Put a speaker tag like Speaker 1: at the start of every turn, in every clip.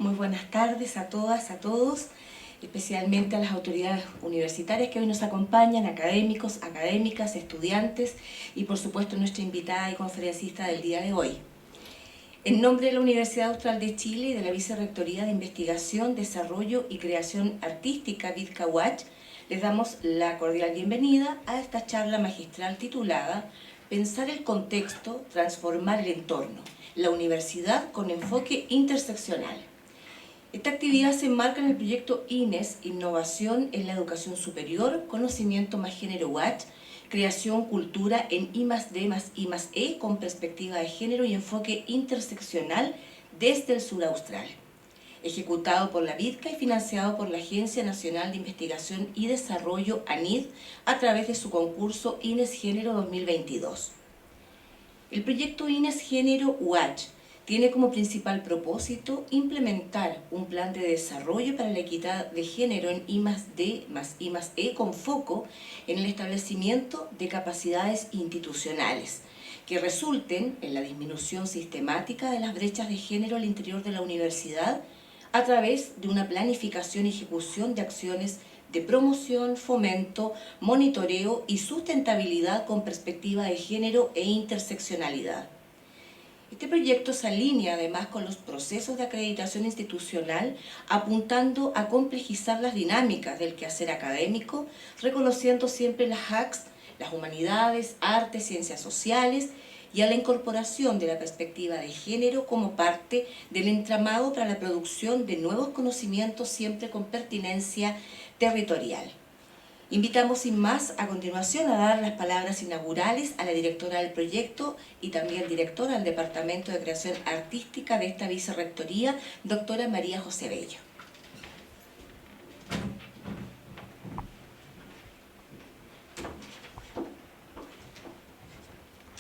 Speaker 1: muy buenas tardes a todas, a todos, especialmente a las autoridades universitarias que hoy nos acompañan, académicos, académicas, estudiantes y por supuesto nuestra invitada y conferencista del día de hoy. En nombre de la Universidad Austral de Chile y de la Vicerrectoría de Investigación, Desarrollo y Creación Artística VIDCA-UACH, les damos la cordial bienvenida a esta charla magistral titulada Pensar el contexto, transformar el entorno, la universidad con enfoque interseccional. Esta actividad se enmarca en el proyecto INES, Innovación en la Educación Superior, Conocimiento más Género UACH, Creación, Cultura en I+D+I+E con perspectiva de género y enfoque interseccional desde el sur austral. Ejecutado por la VIDCA y financiado por la Agencia Nacional de Investigación y Desarrollo, ANID, a través de su concurso INES Género 2022. El proyecto INES Género UACH tiene como principal propósito implementar un plan de desarrollo para la equidad de género en I+D+I+E con foco en el establecimiento de capacidades institucionales que resulten en la disminución sistemática de las brechas de género al interior de la universidad a través de una planificación y ejecución de acciones de promoción, fomento, monitoreo y sustentabilidad con perspectiva de género e interseccionalidad. Este proyecto se alinea además con los procesos de acreditación institucional, apuntando a complejizar las dinámicas del quehacer académico, reconociendo siempre las HACs, las humanidades, artes, ciencias sociales, y a la incorporación de la perspectiva de género como parte del entramado para la producción de nuevos conocimientos siempre con pertinencia territorial. Invitamos sin más a continuación a dar las palabras inaugurales a la directora del proyecto y también directora del Departamento de Creación Artística de esta vicerrectoría, doctora María José Bello.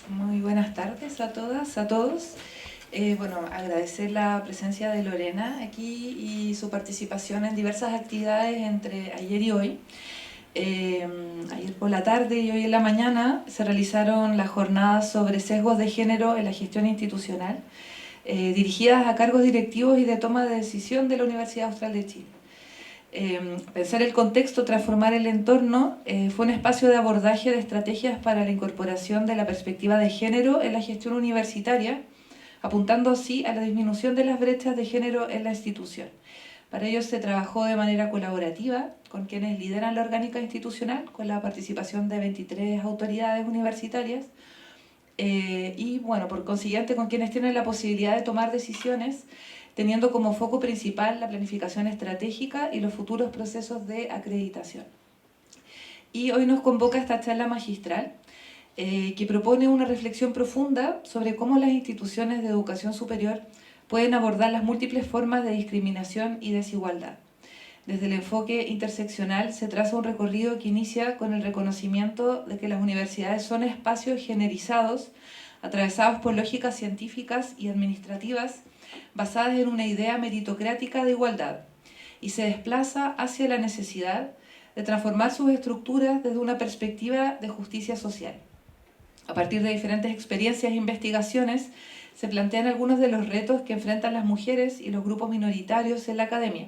Speaker 2: Muy buenas tardes a todas, a todos. Agradecer la presencia de Lorena aquí y su participación en diversas actividades entre ayer y hoy. Ayer por la tarde y hoy en la mañana se realizaron las jornadas sobre sesgos de género en la gestión institucional, dirigidas a cargos directivos y de toma de decisión de la Universidad Austral de Chile. Pensar el contexto, transformar el entorno, fue un espacio de abordaje de estrategias para la incorporación de la perspectiva de género en la gestión universitaria, apuntando así a la disminución de las brechas de género en la institución. Para ello se trabajó de manera colaborativa con quienes lideran la orgánica institucional, con la participación de 23 autoridades universitarias, por consiguiente con quienes tienen la posibilidad de tomar decisiones, teniendo como foco principal la planificación estratégica y los futuros procesos de acreditación. Y hoy nos convoca esta charla magistral que propone una reflexión profunda sobre cómo las instituciones de educación superior pueden abordar las múltiples formas de discriminación y desigualdad. Desde el enfoque interseccional se traza un recorrido que inicia con el reconocimiento de que las universidades son espacios generizados, atravesados por lógicas científicas y administrativas, basadas en una idea meritocrática de igualdad, y se desplaza hacia la necesidad de transformar sus estructuras desde una perspectiva de justicia social. A partir de diferentes experiencias e investigaciones, se plantean algunos de los retos que enfrentan las mujeres y los grupos minoritarios en la academia,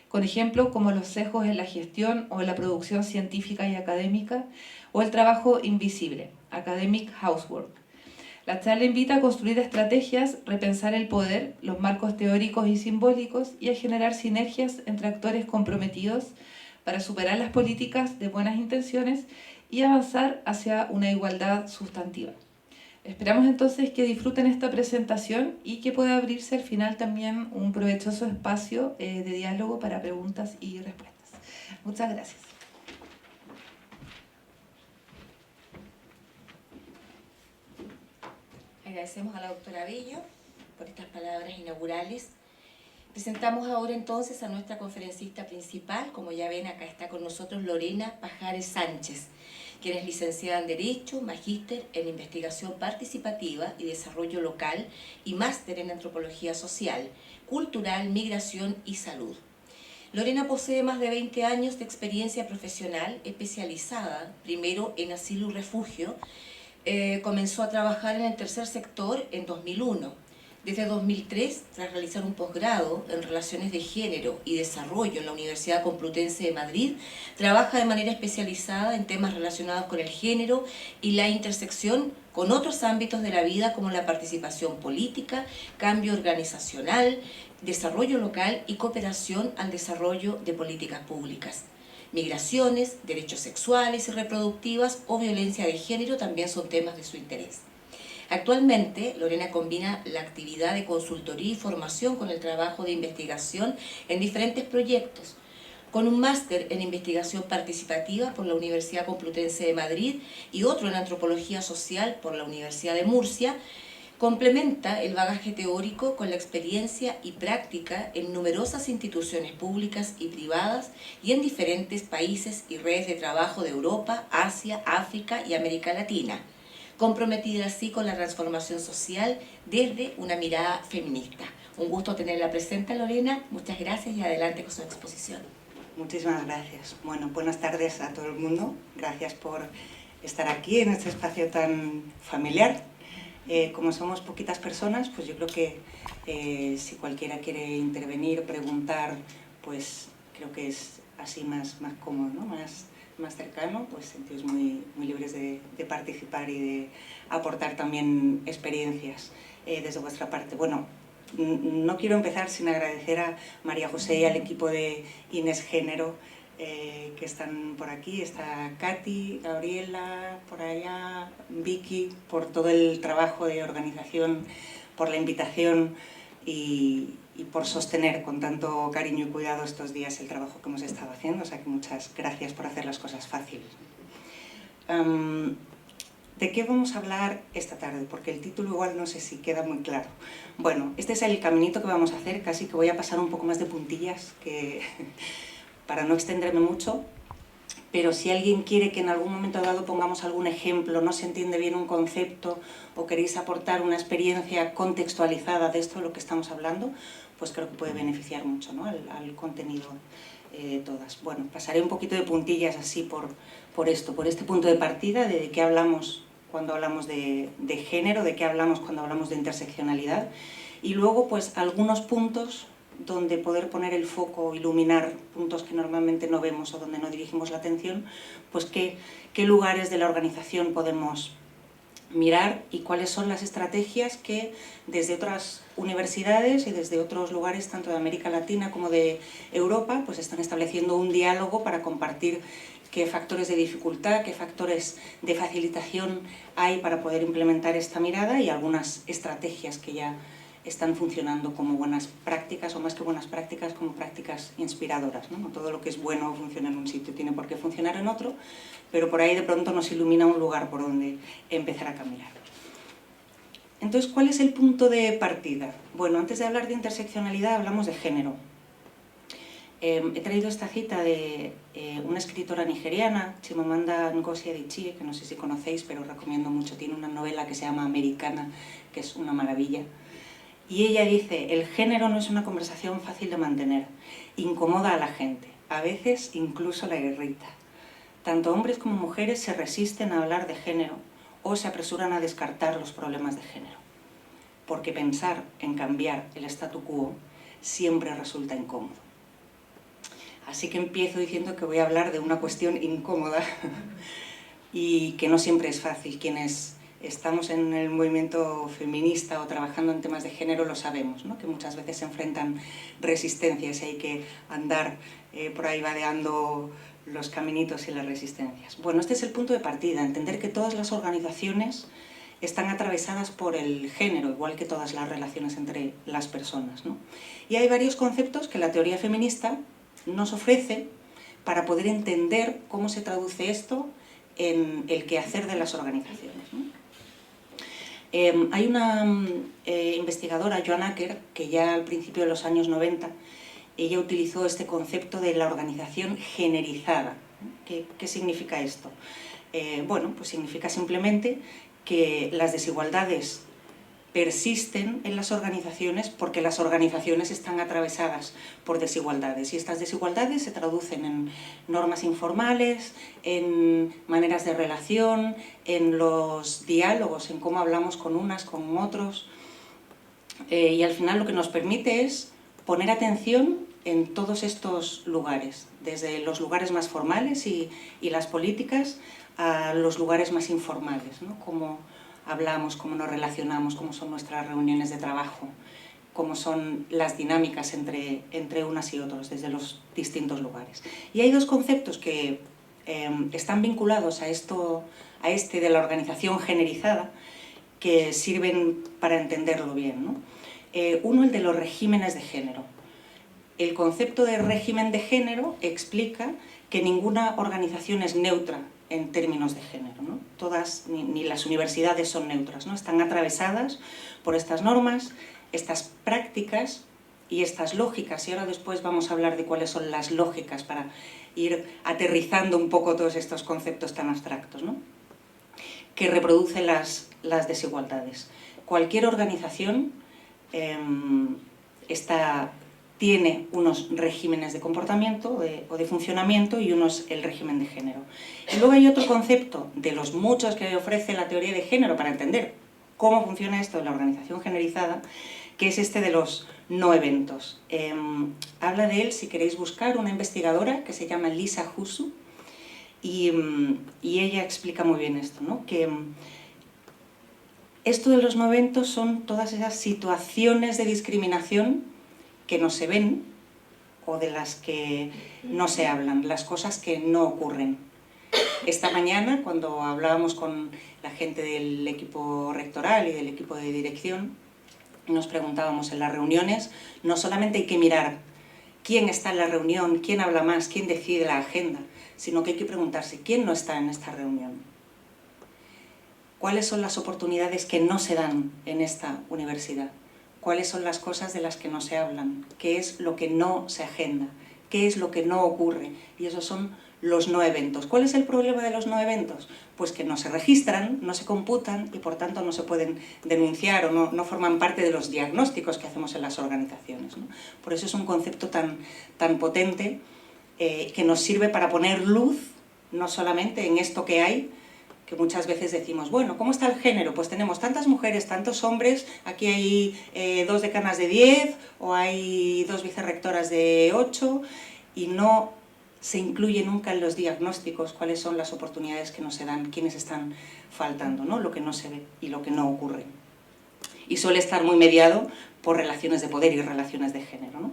Speaker 2: con ejemplos como los sesgos en la gestión o en la producción científica y académica, o el trabajo invisible, academic housework. La charla invita a construir estrategias, repensar el poder, los marcos teóricos y simbólicos y a generar sinergias entre actores comprometidos para superar las políticas de buenas intenciones y avanzar hacia una igualdad sustantiva. Esperamos entonces que disfruten esta presentación y que pueda abrirse al final también un provechoso espacio de diálogo para preguntas y respuestas. Muchas gracias.
Speaker 1: Agradecemos a la doctora Bello por estas palabras inaugurales. Presentamos ahora entonces a nuestra conferencista principal. Como ya ven, acá está con nosotros Lorena Pajares Sánchez, quien es licenciada en Derecho, magíster en Investigación Participativa y Desarrollo Local y máster en Antropología Social, Cultural, Migración y Salud. Lorena posee más de 20 años de experiencia profesional especializada, primero en asilo y refugio. Comenzó a trabajar en el tercer sector en 2001. Desde 2003, tras realizar un posgrado en Relaciones de Género y Desarrollo en la Universidad Complutense de Madrid, trabaja de manera especializada en temas relacionados con el género y la intersección con otros ámbitos de la vida como la participación política, cambio organizacional, desarrollo local y cooperación al desarrollo de políticas públicas. Migraciones, derechos sexuales y reproductivas o violencia de género también son temas de su interés. Actualmente, Lorena combina la actividad de consultoría y formación con el trabajo de investigación en diferentes proyectos, con un máster en investigación participativa por la Universidad Complutense de Madrid y otro en antropología social por la Universidad de Murcia. Complementa el bagaje teórico con la experiencia y práctica en numerosas instituciones públicas y privadas y en diferentes países y redes de trabajo de Europa, Asia, África y América Latina, comprometida así con la transformación social desde una mirada feminista. Un gusto tenerla presente, Lorena. Muchas gracias y adelante con su exposición.
Speaker 3: Muchísimas gracias. Bueno, buenas tardes a todo el mundo. Gracias por estar aquí en este espacio tan familiar. Como somos poquitas personas, pues yo creo que si cualquiera quiere intervenir, preguntar, pues creo que es así más cómodo, ¿no? Más cercano, pues sentiros muy libres de participar y de aportar también experiencias desde vuestra parte. Bueno, no quiero empezar sin agradecer a María José y al equipo de Inés Género que están por aquí. Está Katy, Gabriela, por allá, Vicky, por todo el trabajo de organización, por la invitación y por sostener con tanto cariño y cuidado estos días el trabajo que hemos estado haciendo. O sea que muchas gracias por hacer las cosas fáciles. ¿De qué vamos a hablar esta tarde? Porque el título igual no sé si queda muy claro. Bueno, este es el caminito que vamos a hacer, casi que voy a pasar un poco más de puntillas para no extenderme mucho, pero si alguien quiere que en algún momento dado pongamos algún ejemplo, no se entiende bien un concepto o queréis aportar una experiencia contextualizada de esto de lo que estamos hablando, pues creo que puede beneficiar mucho, ¿no? al contenido todas. Bueno, pasaré un poquito de puntillas así por este punto de partida, de qué hablamos cuando hablamos de género, de qué hablamos cuando hablamos de interseccionalidad, y luego pues algunos puntos donde poder poner el foco, iluminar puntos que normalmente no vemos o donde no dirigimos la atención, pues qué lugares de la organización podemos mirar y cuáles son las estrategias que desde otras universidades y desde otros lugares, tanto de América Latina como de Europa, pues están estableciendo un diálogo para compartir qué factores de dificultad, qué factores de facilitación hay para poder implementar esta mirada y algunas estrategias que ya están funcionando como buenas prácticas, o más que buenas prácticas, como prácticas inspiradoras, ¿no? No todo lo que es bueno funciona en un sitio, tiene por qué funcionar en otro, pero por ahí de pronto nos ilumina un lugar por donde empezar a caminar. Entonces, ¿cuál es el punto de partida? Bueno, antes de hablar de interseccionalidad hablamos de género. He traído esta cita de una escritora nigeriana, Chimamanda Ngozi Adichie, que no sé si conocéis, pero os recomiendo mucho. Tiene una novela que se llama Americana, que es una maravilla. Y ella dice, el género no es una conversación fácil de mantener, incomoda a la gente, a veces incluso la irrita. Tanto hombres como mujeres se resisten a hablar de género o se apresuran a descartar los problemas de género, porque pensar en cambiar el statu quo siempre resulta incómodo. Así que empiezo diciendo que voy a hablar de una cuestión incómoda y que no siempre es fácil. Quienes estamos en el movimiento feminista o trabajando en temas de género lo sabemos, ¿no? Que muchas veces se enfrentan resistencias y hay que andar por ahí vadeando los caminitos y las resistencias. Bueno, este es el punto de partida, entender que todas las organizaciones están atravesadas por el género, igual que todas las relaciones entre las personas, ¿no? Y hay varios conceptos que la teoría feminista nos ofrece para poder entender cómo se traduce esto en el quehacer de las organizaciones, ¿no? Hay una investigadora, Joan Acker, que ya al principio de los años 90, ella utilizó este concepto de la organización generizada. ¿Qué significa esto? Bueno, pues significa simplemente que las desigualdades persisten en las organizaciones porque las organizaciones están atravesadas por desigualdades y estas desigualdades se traducen en normas informales, en maneras de relación, en los diálogos, en cómo hablamos con unas, con otros. y al final lo que nos permite es poner atención en todos estos lugares, desde los lugares más formales y las políticas a los lugares más informales, ¿no? Cómo hablamos, cómo nos relacionamos, cómo son nuestras reuniones de trabajo, cómo son las dinámicas entre unas y otros desde los distintos lugares. Y hay dos conceptos que están vinculados a este de la organización generizada, que sirven para entenderlo bien, ¿no? Uno, el de los regímenes de género. El concepto de régimen de género explica que ninguna organización es neutra en términos de género, ¿no? Todas, ni las universidades son neutras, ¿no? Están atravesadas por estas normas, estas prácticas y estas lógicas, y ahora después vamos a hablar de cuáles son las lógicas para ir aterrizando un poco todos estos conceptos tan abstractos, ¿no? Que reproducen las desigualdades. Cualquier organización tiene unos regímenes de comportamiento o de funcionamiento y unos el régimen de género. Y luego hay otro concepto de los muchos que ofrece la teoría de género para entender cómo funciona esto de la organización generalizada, que es este de los no eventos. Habla de él, si queréis buscar, una investigadora que se llama Lisa Husu, y ella explica muy bien esto, ¿no? Que esto de los no eventos son todas esas situaciones de discriminación que no se ven o de las que no se hablan, las cosas que no ocurren. Esta mañana, cuando hablábamos con la gente del equipo rectoral y del equipo de dirección, nos preguntábamos en las reuniones, no solamente hay que mirar quién está en la reunión, quién habla más, quién decide la agenda, sino que hay que preguntarse quién no está en esta reunión. ¿Cuáles son las oportunidades que no se dan en esta universidad? ¿Cuáles son las cosas de las que no se hablan? ¿Qué es lo que no se agenda? ¿Qué es lo que no ocurre? Y esos son los no eventos. ¿Cuál es el problema de los no eventos? Pues que no se registran, no se computan y por tanto no se pueden denunciar o no forman parte de los diagnósticos que hacemos en las organizaciones, ¿no? Por eso es un concepto tan potente que nos sirve para poner luz no solamente en esto que hay, que muchas veces decimos, bueno, ¿cómo está el género? Pues tenemos tantas mujeres, tantos hombres, aquí hay 2 decanas de 10 o hay 2 vicerrectoras de 8 y no se incluye nunca en los diagnósticos cuáles son las oportunidades que no se dan, quiénes están faltando, ¿no? Lo que no se ve y lo que no ocurre. Y suele estar muy mediado por relaciones de poder y relaciones de género, ¿no?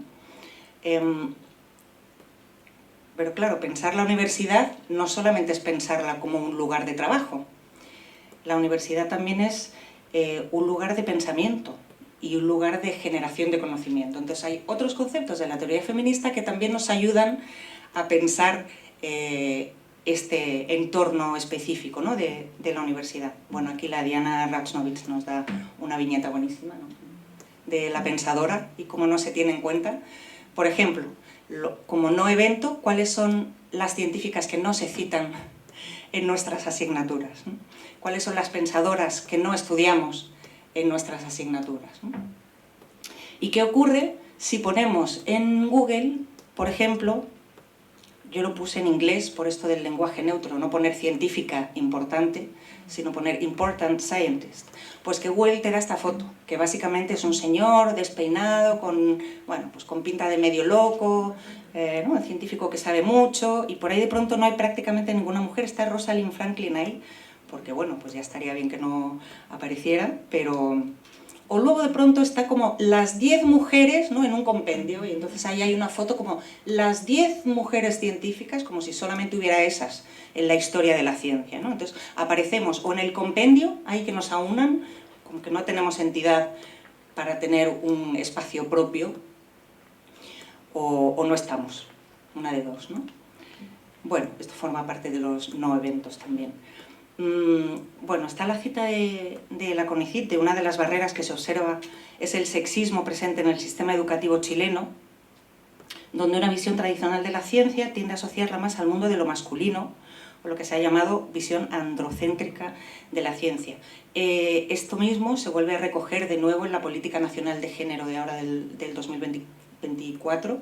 Speaker 3: Pero claro, pensar la universidad no solamente es pensarla como un lugar de trabajo. La universidad también es un lugar de pensamiento y un lugar de generación de conocimiento. Entonces hay otros conceptos de la teoría feminista que también nos ayudan a pensar este entorno específico, ¿no? de la universidad. Bueno, aquí la Diana Racznovich nos da una viñeta buenísima, ¿no? De la pensadora y cómo no se tiene en cuenta. Por ejemplo, como no evento, ¿cuáles son las científicas que no se citan en nuestras asignaturas? ¿No? ¿Cuáles son las pensadoras que no estudiamos en nuestras asignaturas? ¿No? ¿Y qué ocurre si ponemos en Google, por ejemplo, yo lo puse en inglés por esto del lenguaje neutro, no poner científica importante, sino poner important scientist? Pues que Google te da esta foto, que básicamente es un señor despeinado, con pinta de medio loco, ¿no? Un científico que sabe mucho, y por ahí de pronto no hay prácticamente ninguna mujer. Está Rosalind Franklin ahí, porque bueno, pues ya estaría bien que no apareciera, pero... O luego de pronto está como las 10 mujeres, ¿no? En un compendio, y entonces ahí hay una foto como las 10 mujeres científicas, como si solamente hubiera esas en la historia de la ciencia, ¿no? Entonces aparecemos o en el compendio, ahí que nos aunan, como que no tenemos entidad para tener un espacio propio, o no estamos, una de dos, ¿no? Bueno, esto forma parte de los no eventos también. Bueno, está la cita de la CONICYT, de una de las barreras que se observa es el sexismo presente en el sistema educativo chileno, donde una visión tradicional de la ciencia tiende a asociarla más al mundo de lo masculino, o lo que se ha llamado visión androcéntrica de la ciencia. Esto mismo se vuelve a recoger de nuevo en la Política Nacional de Género de ahora del 2024,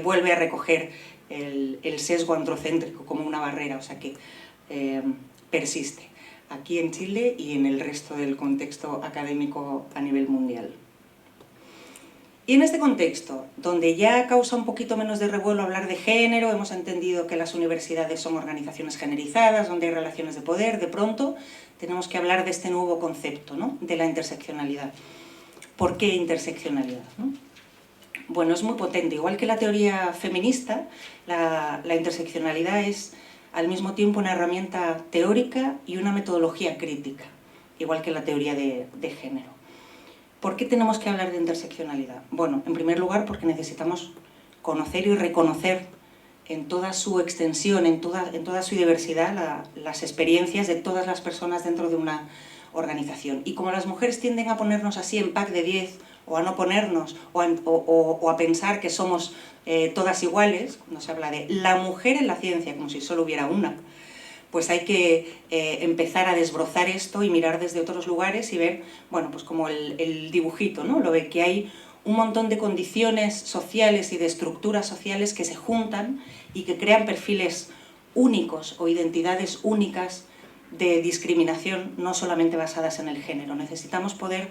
Speaker 3: vuelve a recoger el sesgo androcéntrico como una barrera, o sea que persiste aquí en Chile y en el resto del contexto académico a nivel mundial. Y en este contexto, donde ya causa un poquito menos de revuelo hablar de género, hemos entendido que las universidades son organizaciones generizadas, donde hay relaciones de poder, de pronto tenemos que hablar de este nuevo concepto, ¿no?, de la interseccionalidad. ¿Por qué interseccionalidad, no? Bueno, es muy potente. Igual que la teoría feminista, la interseccionalidad es al mismo tiempo una herramienta teórica y una metodología crítica, igual que la teoría de género. ¿Por qué tenemos que hablar de interseccionalidad? Bueno, en primer lugar porque necesitamos conocer y reconocer en toda su extensión, en toda su diversidad, las experiencias de todas las personas dentro de una organización. Y como las mujeres tienden a ponernos así en pack de 10, o a no ponernos, o a pensar que somos todas iguales, cuando se habla de la mujer en la ciencia, como si solo hubiera una, pues hay que empezar a desbrozar esto y mirar desde otros lugares y ver, bueno, pues como el dibujito, ¿no? Lo ve que hay un montón de condiciones sociales y de estructuras sociales que se juntan y que crean perfiles únicos o identidades únicas de discriminación, no solamente basadas en el género. Necesitamos poder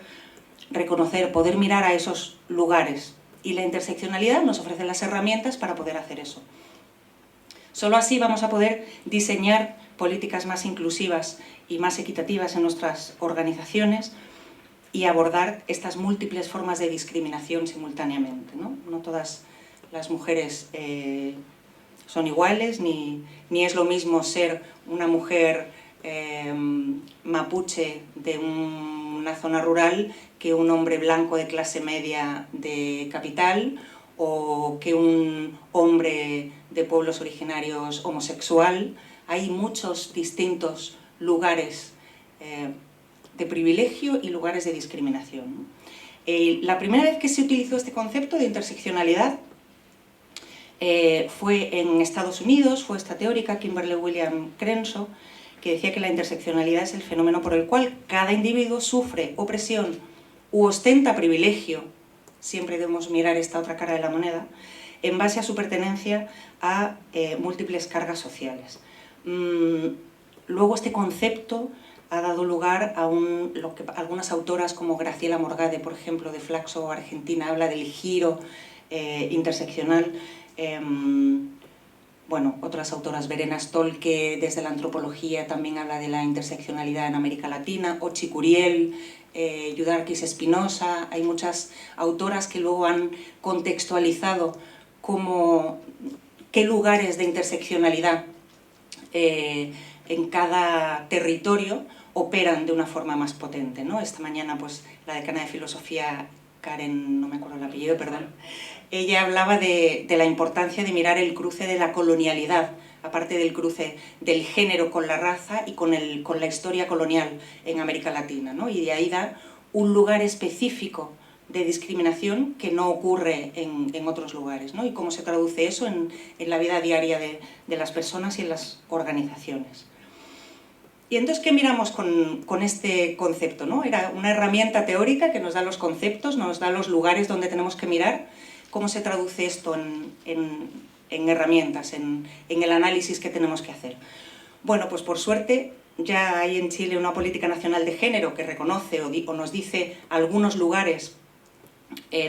Speaker 3: reconocer, poder mirar a esos lugares, y la interseccionalidad nos ofrece las herramientas para poder hacer eso. Solo así vamos a poder diseñar políticas más inclusivas y más equitativas en nuestras organizaciones y abordar estas múltiples formas de discriminación simultáneamente, ¿no? No todas las mujeres son iguales, ni es lo mismo ser una mujer mapuche de una zona rural que un hombre blanco de clase media de capital, o que un hombre de pueblos originarios homosexual. Hay muchos distintos lugares de privilegio y lugares de discriminación. La primera vez que se utilizó este concepto de interseccionalidad fue en Estados Unidos, fue esta teórica, Kimberly William Crenshaw, que decía que la interseccionalidad es el fenómeno por el cual cada individuo sufre opresión u ostenta privilegio, siempre debemos mirar esta otra cara de la moneda, en base a su pertenencia a múltiples cargas sociales. Luego este concepto ha dado lugar a lo que algunas autoras como Graciela Morgade, por ejemplo, de Flaxo, Argentina, habla del giro interseccional. Bueno, otras autoras, Verena Stolke, desde la antropología, también habla de la interseccionalidad en América Latina, Ochi Curiel, Yudarquis Espinosa. Hay muchas autoras que luego han contextualizado qué lugares de interseccionalidad en cada territorio operan de una forma más potente, ¿no? Esta mañana, pues, la decana de filosofía, Karen, no me acuerdo el apellido, perdón, ella hablaba de la importancia de mirar el cruce de la colonialidad, aparte del cruce del género con la raza y con la historia colonial en América Latina, ¿no? Y de ahí da un lugar específico de discriminación que no ocurre en otros lugares, ¿no? Y cómo se traduce eso en la vida diaria de las personas y en las organizaciones. Y entonces, ¿qué miramos con este concepto, ¿no? Era una herramienta teórica que nos da los conceptos, nos da los lugares donde tenemos que mirar. ¿Cómo se traduce esto en herramientas, en el análisis que tenemos que hacer? Bueno, pues por suerte ya hay en Chile una política nacional de género que reconoce o nos dice algunos lugares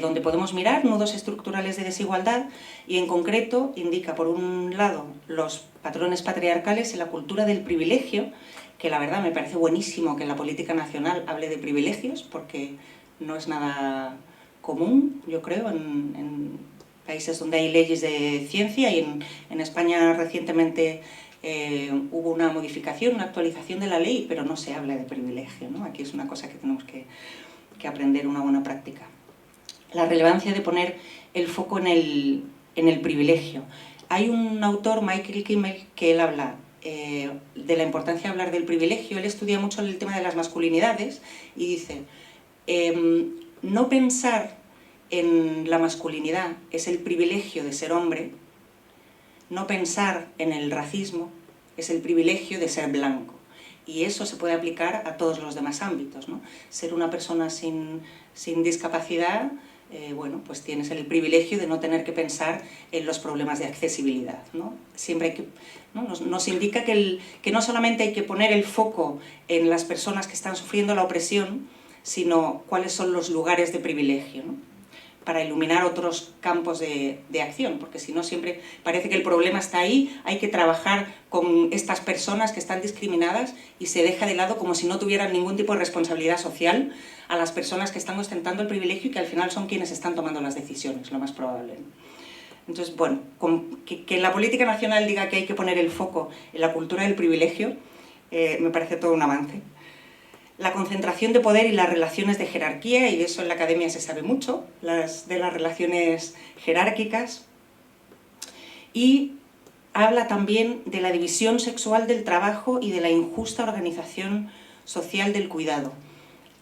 Speaker 3: donde podemos mirar nudos estructurales de desigualdad, y en concreto indica, por un lado, los patrones patriarcales y la cultura del privilegio, que la verdad me parece buenísimo que la política nacional hable de privilegios, porque no es nada común, yo creo, en países donde hay leyes de ciencia, y en España recientemente hubo una modificación, una actualización de la ley, pero no se habla de privilegio, ¿no? Aquí es una cosa que tenemos que aprender, una buena práctica. La relevancia de poner el foco en el privilegio. Hay un autor, Michael Kimmel, que él habla de la importancia de hablar del privilegio. Él estudia mucho el tema de las masculinidades y dice, no pensar en la masculinidad es el privilegio de ser hombre, no pensar en el racismo es el privilegio de ser blanco. Y eso se puede aplicar a todos los demás ámbitos, ¿no? Ser una persona sin discapacidad, bueno, pues tienes el privilegio de no tener que pensar en los problemas de accesibilidad, ¿no? Siempre hay que, ¿no? Nos indica que no solamente hay que poner el foco en las personas que están sufriendo la opresión, sino cuáles son los lugares de privilegio, ¿no? para iluminar otros campos de acción, porque si no siempre parece que el problema está ahí, hay que trabajar con estas personas que están discriminadas y se deja de lado como si no tuvieran ningún tipo de responsabilidad social a las personas que están ostentando el privilegio y que al final son quienes están tomando las decisiones, lo más probable. Entonces, bueno, que la política nacional diga que hay que poner el foco en la cultura del privilegio, me parece todo un avance. La concentración de poder y las relaciones de jerarquía, y de eso en la academia se sabe mucho, de las relaciones jerárquicas. Y habla también de la división sexual del trabajo y de la injusta organización social del cuidado.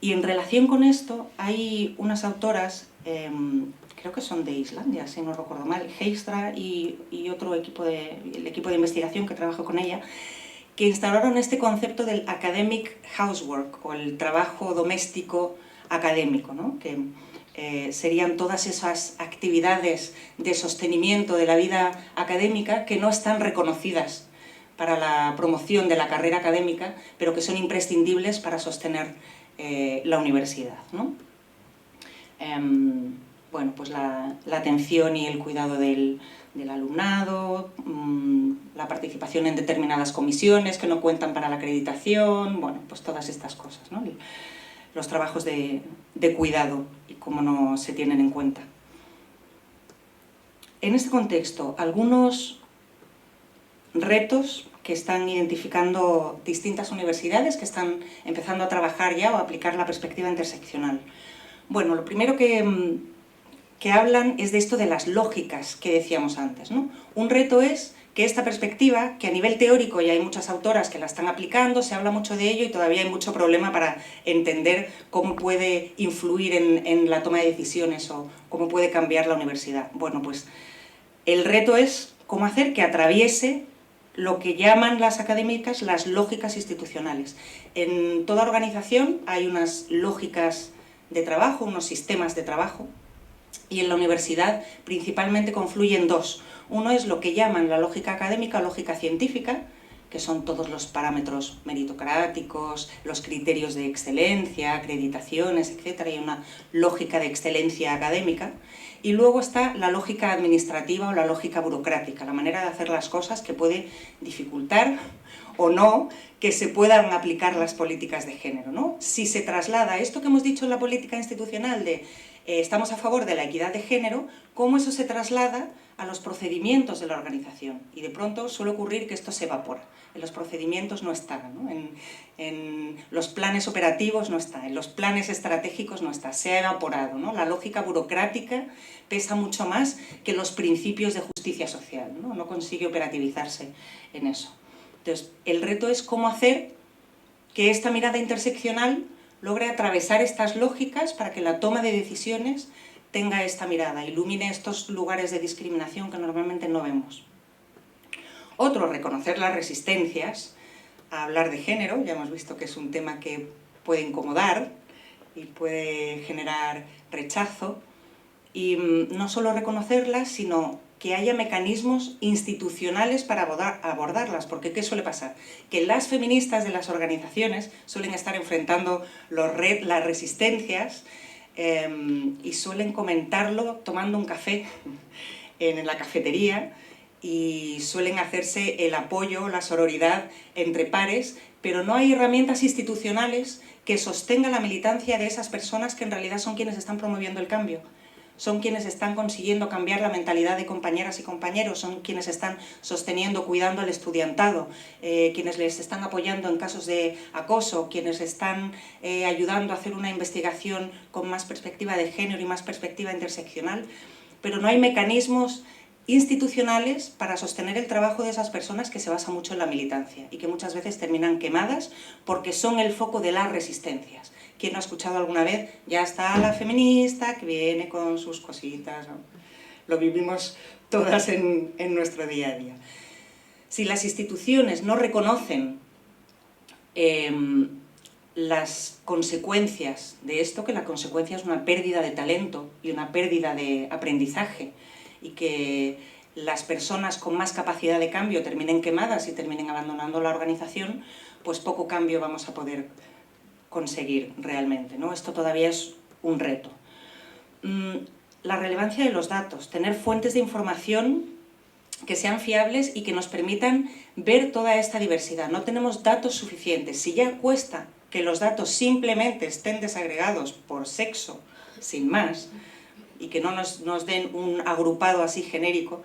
Speaker 3: Y en relación con esto hay unas autoras, creo que son de Islandia, si no recuerdo mal, Heistra y otro equipo el equipo de investigación que trabajó con ella, que instauraron este concepto del academic housework, o el trabajo doméstico académico, ¿no? Que serían todas esas actividades de sostenimiento de la vida académica que no están reconocidas para la promoción de la carrera académica, pero que son imprescindibles para sostener la universidad, ¿no? Bueno, pues la atención y el cuidado del alumnado, la participación en determinadas comisiones que no cuentan para la acreditación, bueno, pues todas estas cosas, ¿no? Los trabajos de cuidado y cómo no se tienen en cuenta. En este contexto, algunos retos que están identificando distintas universidades que están empezando a trabajar ya o a aplicar la perspectiva interseccional. Bueno, lo primero que hablan es de esto de las lógicas que decíamos antes, ¿no? Un reto es que esta perspectiva, que a nivel teórico ya hay muchas autoras que la están aplicando, se habla mucho de ello y todavía hay mucho problema para entender cómo puede influir en la toma de decisiones o cómo puede cambiar la universidad. Bueno, pues el reto es cómo hacer que atraviese lo que llaman las académicas las lógicas institucionales. En toda organización hay unas lógicas de trabajo, unos sistemas de trabajo, y en la universidad principalmente confluyen dos. Uno es lo que llaman la lógica académica o lógica científica, que son todos los parámetros meritocráticos, los criterios de excelencia, acreditaciones, etc. Hay una lógica de excelencia académica. Y luego está la lógica administrativa o la lógica burocrática, la manera de hacer las cosas que puede dificultar o no que se puedan aplicar las políticas de género, ¿no? Si se traslada esto que hemos dicho en la política institucional de estamos a favor de la equidad de género, cómo eso se traslada a los procedimientos de la organización. Y de pronto suele ocurrir que esto se evapora. En los procedimientos no está, ¿no? En los planes operativos no está, en los planes estratégicos no está, se ha evaporado, ¿no? La lógica burocrática pesa mucho más que los principios de justicia social, ¿no? No consigue operativizarse en eso. Entonces, el reto es cómo hacer que esta mirada interseccional logre atravesar estas lógicas para que la toma de decisiones tenga esta mirada, ilumine estos lugares de discriminación que normalmente no vemos. Otro, reconocer las resistencias a hablar de género. Ya hemos visto que es un tema que puede incomodar y puede generar rechazo. Y no solo reconocerlas, sino que haya mecanismos institucionales para abordarlas, porque ¿qué suele pasar? Que las feministas de las organizaciones suelen estar enfrentando las resistencias y suelen comentarlo tomando un café en la cafetería y suelen hacerse el apoyo, la sororidad entre pares, pero no hay herramientas institucionales que sostengan la militancia de esas personas que en realidad son quienes están promoviendo el cambio. Son quienes están consiguiendo cambiar la mentalidad de compañeras y compañeros, son quienes están sosteniendo, cuidando al estudiantado, quienes les están apoyando en casos de acoso, quienes están ayudando a hacer una investigación con más perspectiva de género y más perspectiva interseccional, pero no hay mecanismos institucionales para sostener el trabajo de esas personas que se basa mucho en la militancia y que muchas veces terminan quemadas porque son el foco de las resistencias. ¿Quién no ha escuchado alguna vez? Ya está la feminista que viene con sus cositas, ¿no? Lo vivimos todas en nuestro día a día. Si las instituciones no reconocen las consecuencias de esto, que la consecuencia es una pérdida de talento y una pérdida de aprendizaje, y que las personas con más capacidad de cambio terminen quemadas y terminen abandonando la organización, pues poco cambio vamos a poder conseguir realmente, ¿no? Esto todavía es un reto. la relevancia de los datos, tener fuentes de información que sean fiables y que nos permitan ver toda esta diversidad. No tenemos datos suficientes. Si ya cuesta que los datos simplemente estén desagregados por sexo, sin más, y que no nos den un agrupado así genérico,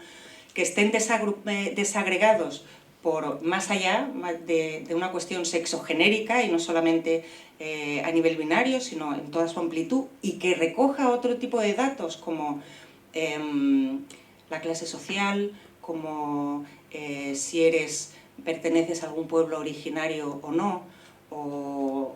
Speaker 3: que estén desagregados por más allá de una cuestión sexogenérica y no solamente a nivel binario, sino en toda su amplitud, y que recoja otro tipo de datos como la clase social, como si perteneces a algún pueblo originario o no, o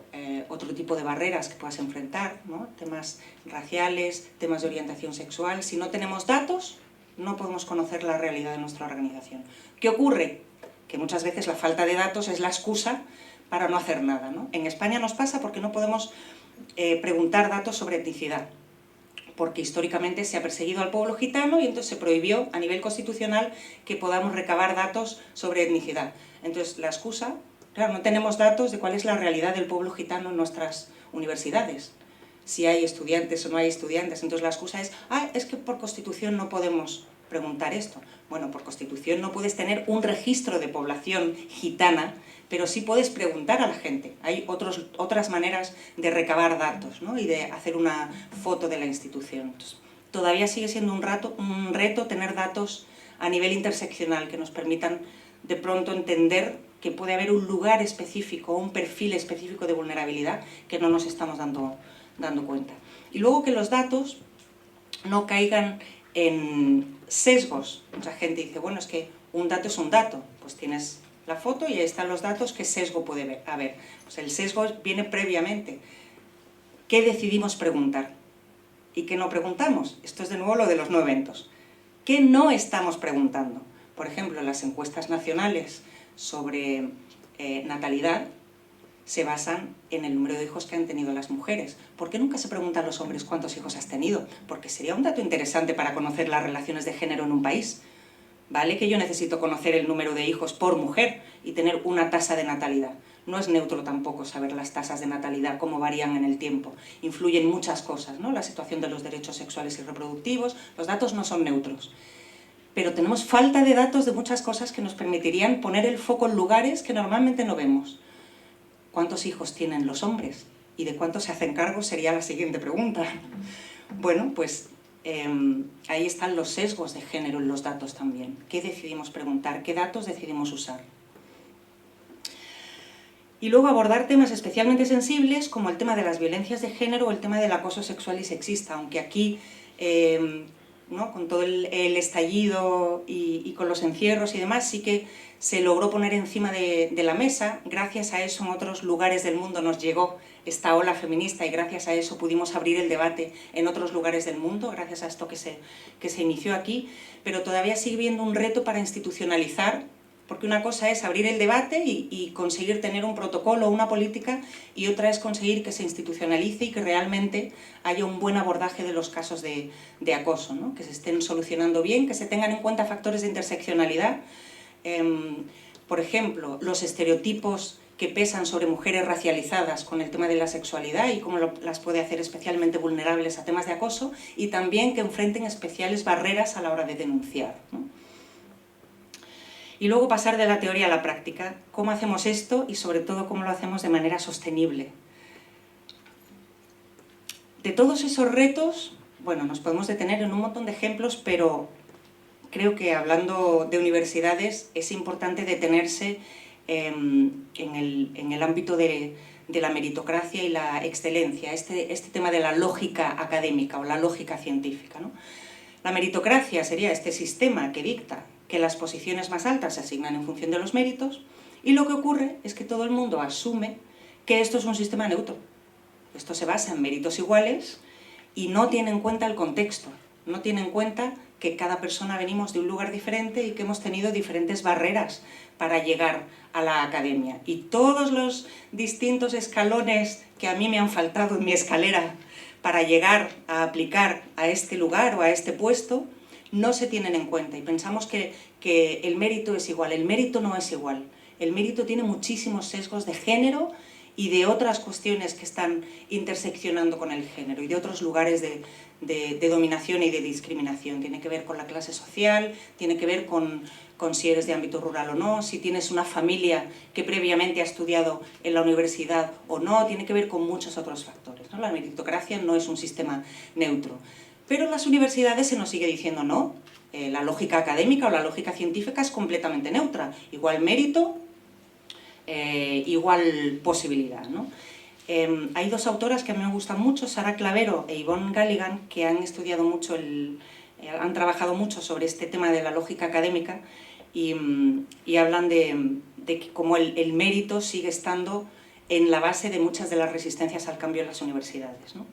Speaker 3: otro tipo de barreras que puedas enfrentar, ¿no? Temas raciales, temas de orientación sexual. Si no tenemos datos, no podemos conocer la realidad de nuestra organización. ¿Qué ocurre? Que muchas veces la falta de datos es la excusa para no hacer nada, ¿no? En España nos pasa porque no podemos preguntar datos sobre etnicidad, porque históricamente se ha perseguido al pueblo gitano y entonces se prohibió a nivel constitucional que podamos recabar datos sobre etnicidad. Entonces la excusa, claro, no tenemos datos de cuál es la realidad del pueblo gitano en nuestras universidades, si hay estudiantes o no hay estudiantes. Entonces la excusa es que por Constitución no podemos preguntar esto. Bueno, por Constitución no puedes tener un registro de población gitana, pero sí puedes preguntar a la gente. Hay otras maneras de recabar datos, ¿no? Y de hacer una foto de la institución. Entonces, todavía sigue siendo un reto tener datos a nivel interseccional que nos permitan de pronto entender que puede haber un lugar específico, un perfil específico de vulnerabilidad que no nos estamos dando cuenta. Y luego que los datos no caigan en sesgos. Mucha gente dice, bueno, es que un dato es un dato. Pues tienes la foto y ahí están los datos, ¿qué sesgo puede haber? Pues el sesgo viene previamente. ¿Qué decidimos preguntar? ¿Y qué no preguntamos? Esto es de nuevo lo de los no eventos. ¿Qué no estamos preguntando? Por ejemplo, las encuestas nacionales sobre natalidad se basan en el número de hijos que han tenido las mujeres. ¿Por qué nunca se preguntan a los hombres cuántos hijos has tenido? Porque sería un dato interesante para conocer las relaciones de género en un país. ¿Vale? Que yo necesito conocer el número de hijos por mujer y tener una tasa de natalidad. No es neutro tampoco saber las tasas de natalidad, cómo varían en el tiempo. Influyen muchas cosas, ¿no? La situación de los derechos sexuales y reproductivos, los datos no son neutros. Pero tenemos falta de datos de muchas cosas que nos permitirían poner el foco en lugares que normalmente no vemos. ¿Cuántos hijos tienen los hombres? ¿Y de cuántos se hacen cargo? Sería la siguiente pregunta. Bueno, pues ahí están los sesgos de género en los datos también. ¿Qué decidimos preguntar? ¿Qué datos decidimos usar? Y luego abordar temas especialmente sensibles como el tema de las violencias de género o el tema del acoso sexual y sexista, aunque aquí, ¿no? Con todo el estallido y con los encierros y demás, sí que se logró poner encima de la mesa. Gracias a eso en otros lugares del mundo nos llegó esta ola feminista y gracias a eso pudimos abrir el debate en otros lugares del mundo, gracias a esto que se inició aquí, pero todavía sigue habiendo un reto para institucionalizar, porque una cosa es abrir el debate y conseguir tener un protocolo o una política, y otra es conseguir que se institucionalice y que realmente haya un buen abordaje de los casos de acoso, ¿no? Que se estén solucionando bien, que se tengan en cuenta factores de interseccionalidad. Por ejemplo, los estereotipos que pesan sobre mujeres racializadas con el tema de la sexualidad y cómo las puede hacer especialmente vulnerables a temas de acoso, y también que enfrenten especiales barreras a la hora de denunciar, ¿no? Y luego pasar de la teoría a la práctica, cómo hacemos esto y sobre todo cómo lo hacemos de manera sostenible. De todos esos retos, bueno, nos podemos detener en un montón de ejemplos, pero creo que hablando de universidades es importante detenerse en el ámbito de la meritocracia y la excelencia, este tema de la lógica académica o la lógica científica, ¿no? La meritocracia sería este sistema que dicta que las posiciones más altas se asignan en función de los méritos, y lo que ocurre es que todo el mundo asume que esto es un sistema neutro. Esto se basa en méritos iguales y no tiene en cuenta el contexto, no tiene en cuenta que cada persona venimos de un lugar diferente y que hemos tenido diferentes barreras para llegar a la academia. Y todos los distintos escalones que a mí me han faltado en mi escalera para llegar a aplicar a este lugar o a este puesto, no se tienen en cuenta y pensamos que el mérito es igual. El mérito no es igual. El mérito tiene muchísimos sesgos de género y de otras cuestiones que están interseccionando con el género y de otros lugares de dominación y de discriminación. Tiene que ver con la clase social, tiene que ver con si eres de ámbito rural o no, si tienes una familia que previamente ha estudiado en la universidad o no, tiene que ver con muchos otros factores, ¿no? La meritocracia no es un sistema neutro. Pero en las universidades se nos sigue diciendo no, la lógica académica o la lógica científica es completamente neutra, igual mérito, igual posibilidad, ¿no? Hay dos autoras que a mí me gustan mucho, Sara Clavero e Yvonne Galligan, que han estudiado mucho, han trabajado mucho sobre este tema de la lógica académica y hablan de que como el mérito sigue estando en la base de muchas de las resistencias al cambio en las universidades, ¿no?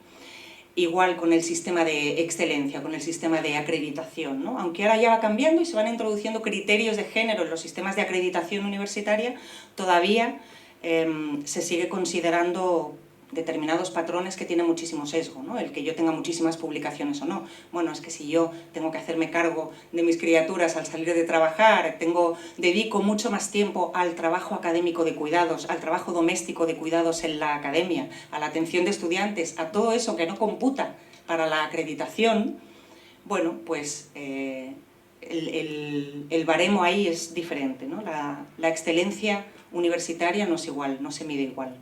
Speaker 3: Igual con el sistema de excelencia, con el sistema de acreditación, ¿no? Aunque ahora ya va cambiando y se van introduciendo criterios de género en los sistemas de acreditación universitaria, todavía se sigue considerando determinados patrones que tienen muchísimo sesgo, ¿no? El que yo tenga muchísimas publicaciones o no. Bueno, es que si yo tengo que hacerme cargo de mis criaturas al salir de trabajar, dedico mucho más tiempo al trabajo académico de cuidados, al trabajo doméstico de cuidados en la academia, a la atención de estudiantes, a todo eso que no computa para la acreditación, bueno, pues el baremo ahí es diferente, ¿no? La excelencia universitaria no es igual, no se mide igual.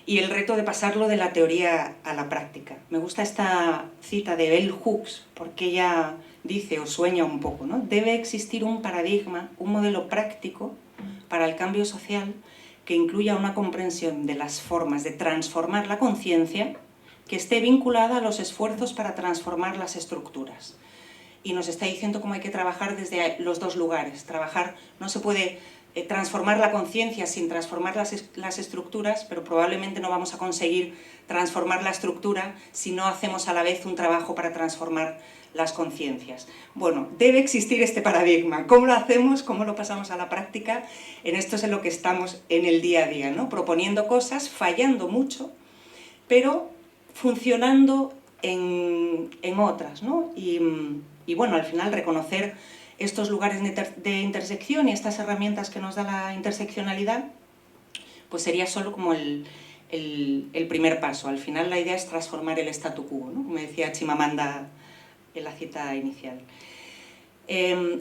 Speaker 3: Y el reto de pasarlo de la teoría a la práctica. Me gusta esta cita de Bell Hooks, porque ella dice o sueña un poco, ¿no? Debe existir un paradigma, un modelo práctico para el cambio social que incluya una comprensión de las formas de transformar la conciencia que esté vinculada a los esfuerzos para transformar las estructuras. Y nos está diciendo cómo hay que trabajar desde los dos lugares. No se puede transformar la conciencia sin transformar las estructuras, pero probablemente no vamos a conseguir transformar la estructura si no hacemos a la vez un trabajo para transformar las conciencias. Bueno, debe existir este paradigma. ¿Cómo lo hacemos? ¿Cómo lo pasamos a la práctica? En esto es en lo que estamos en el día a día, ¿no? Proponiendo cosas, fallando mucho, pero funcionando en otras, ¿no? Y bueno, al final reconocer estos lugares de intersección y estas herramientas que nos da la interseccionalidad, pues sería solo como el primer paso. Al final la idea es transformar el statu quo, ¿no? Como decía Chimamanda en la cita inicial.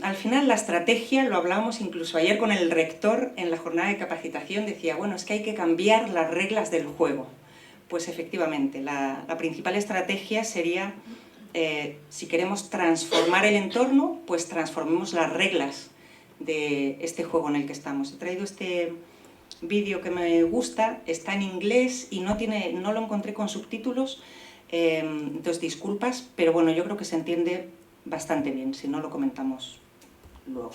Speaker 3: Al final la estrategia, lo hablábamos incluso ayer con el rector en la jornada de capacitación, decía, bueno, es que hay que cambiar las reglas del juego. Pues efectivamente, la principal estrategia sería, si queremos transformar el entorno, pues transformemos las reglas de este juego en el que estamos. He traído este vídeo que me gusta, está en inglés y no lo encontré con subtítulos, entonces disculpas, pero bueno, yo creo que se entiende bastante bien, si no lo comentamos luego.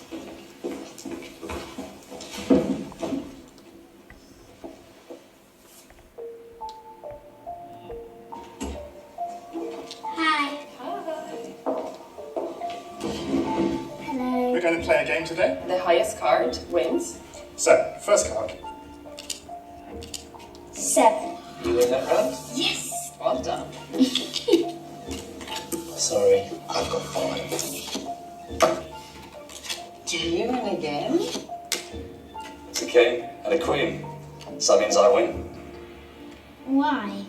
Speaker 4: We're going to play a game today.
Speaker 5: The highest card wins.
Speaker 4: So, first card.
Speaker 6: 7.
Speaker 5: You win that round?
Speaker 6: Yes!
Speaker 5: Well done.
Speaker 7: Sorry, I've got 5.
Speaker 5: Do you win again?
Speaker 7: It's a king and a queen, so that means I win.
Speaker 6: Why?